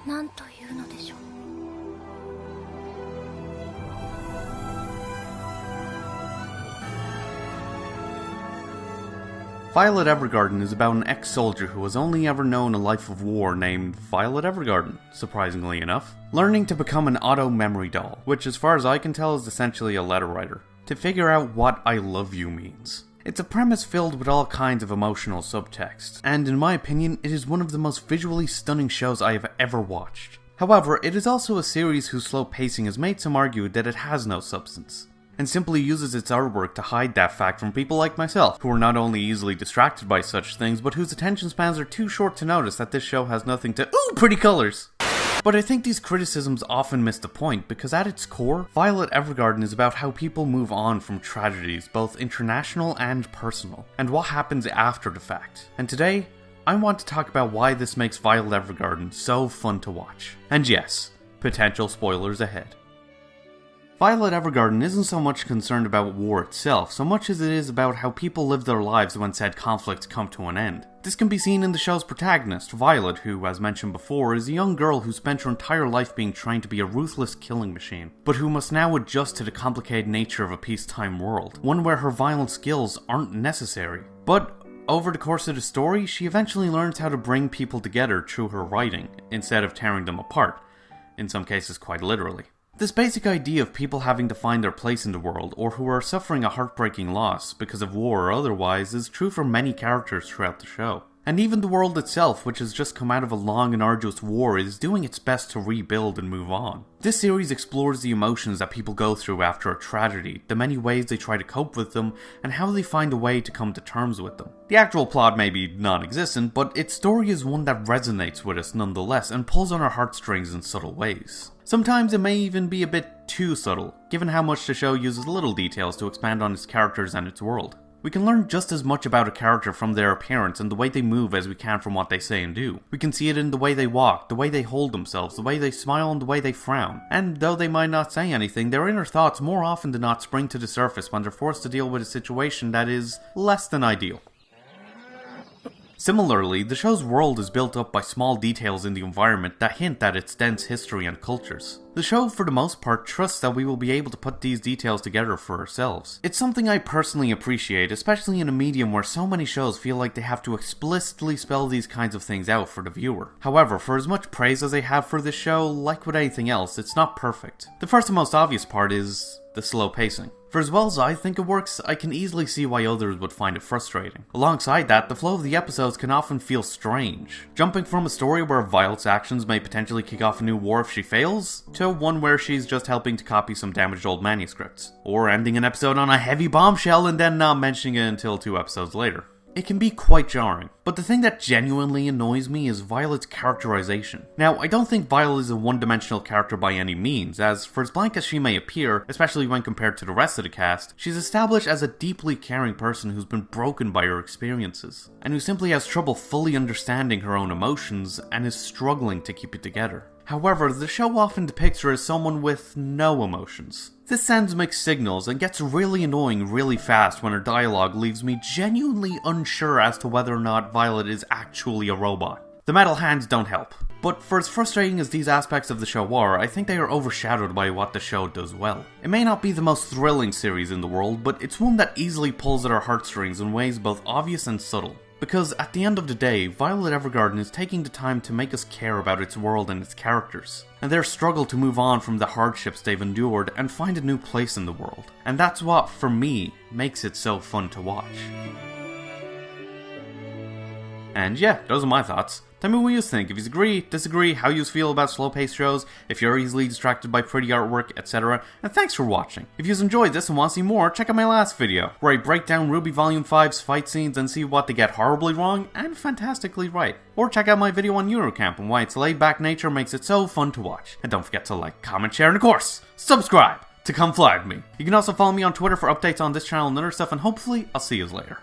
何というのでしょう。Violet Evergarden is about an ex-soldier who has only ever known a life of war named Violet Evergarden, surprisingly enough, learning to become an auto-memory doll, which as far as I can tell is essentially a letter writer, to figure out what I love you means. It's a premise filled with all kinds of emotional subtext, and in my opinion, it is one of the most visually stunning shows I have ever watched. However, it is also a series whose slow pacing has made some argue that it has no substance, and simply uses its artwork to hide that fact from people like myself, who are not only easily distracted by such things, but whose attention spans are too short to notice that this show has nothing to ooh, pretty colors! But I think these criticisms often miss the point, because at its core, Violet Evergarden is about how people move on from tragedies, both international and personal, and what happens after the fact. And today, I want to talk about why this makes Violet Evergarden so fun to watch. And yes, potential spoilers ahead. Violet Evergarden isn't so much concerned about war itself, so much as it is about how people live their lives when said conflicts come to an end. This can be seen in the show's protagonist, Violet, who, as mentioned before, is a young girl who spent her entire life being trained to be a ruthless killing machine, but who must now adjust to the complicated nature of a peacetime world, one where her violent skills aren't necessary. But over the course of the story, she eventually learns how to bring people together through her writing, instead of tearing them apart, in some cases quite literally. This basic idea of people having to find their place in the world, or who are suffering a heartbreaking loss because of war or otherwise, is true for many characters throughout the show. And even the world itself, which has just come out of a long and arduous war, is doing its best to rebuild and move on. This series explores the emotions that people go through after a tragedy, the many ways they try to cope with them, and how they find a way to come to terms with them. The actual plot may be non-existent, but its story is one that resonates with us nonetheless, and pulls on our heartstrings in subtle ways. Sometimes it may even be a bit too subtle, given how much the show uses little details to expand on its characters and its world. We can learn just as much about a character from their appearance and the way they move as we can from what they say and do. We can see it in the way they walk, the way they hold themselves, the way they smile and the way they frown. And though they might not say anything, their inner thoughts more often than not spring to the surface when they're forced to deal with a situation that is less than ideal. Similarly, the show's world is built up by small details in the environment that hint at its dense history and cultures. The show, for the most part, trusts that we will be able to put these details together for ourselves. It's something I personally appreciate, especially in a medium where so many shows feel like they have to explicitly spell these kinds of things out for the viewer. However, for as much praise as I have for this show, like with anything else, it's not perfect. The first and most obvious part is the slow pacing. For as well as I think it works, I can easily see why others would find it frustrating. Alongside that, the flow of the episodes can often feel strange. Jumping from a story where Violet's actions may potentially kick off a new war if she fails, to one where she's just helping to copy some damaged old manuscripts. Or ending an episode on a heavy bombshell and then not mentioning it until 2 episodes later. It can be quite jarring, but the thing that genuinely annoys me is Violet's characterization. Now, I don't think Violet is a one-dimensional character by any means, as for as blank as she may appear, especially when compared to the rest of the cast, she's established as a deeply caring person who's been broken by her experiences, and who simply has trouble fully understanding her own emotions and is struggling to keep it together. However, the show often depicts her as someone with no emotions. This sends mixed signals and gets really annoying really fast when her dialogue leaves me genuinely unsure as to whether or not Violet is actually a robot. The metal hands don't help. But for as frustrating as these aspects of the show are, I think they are overshadowed by what the show does well. It may not be the most thrilling series in the world, but it's one that easily pulls at our heartstrings in ways both obvious and subtle. Because at the end of the day, Violet Evergarden is taking the time to make us care about its world and its characters, and their struggle to move on from the hardships they've endured and find a new place in the world. And that's what, for me, makes it so fun to watch. And yeah, those are my thoughts. Tell me what you think, if you agree, disagree, how you feel about slow-paced shows, if you're easily distracted by pretty artwork, etc. And thanks for watching. If you enjoyed this and want to see more, check out my last video, where I break down RWBY Volume 5's fight scenes and see what they get horribly wrong and fantastically right. Or check out my video on Eurocamp and why its laid-back nature makes it so fun to watch. And don't forget to like, comment, share, and of course, subscribe to come fly with me. You can also follow me on Twitter for updates on this channel and other stuff, and hopefully I'll see you later.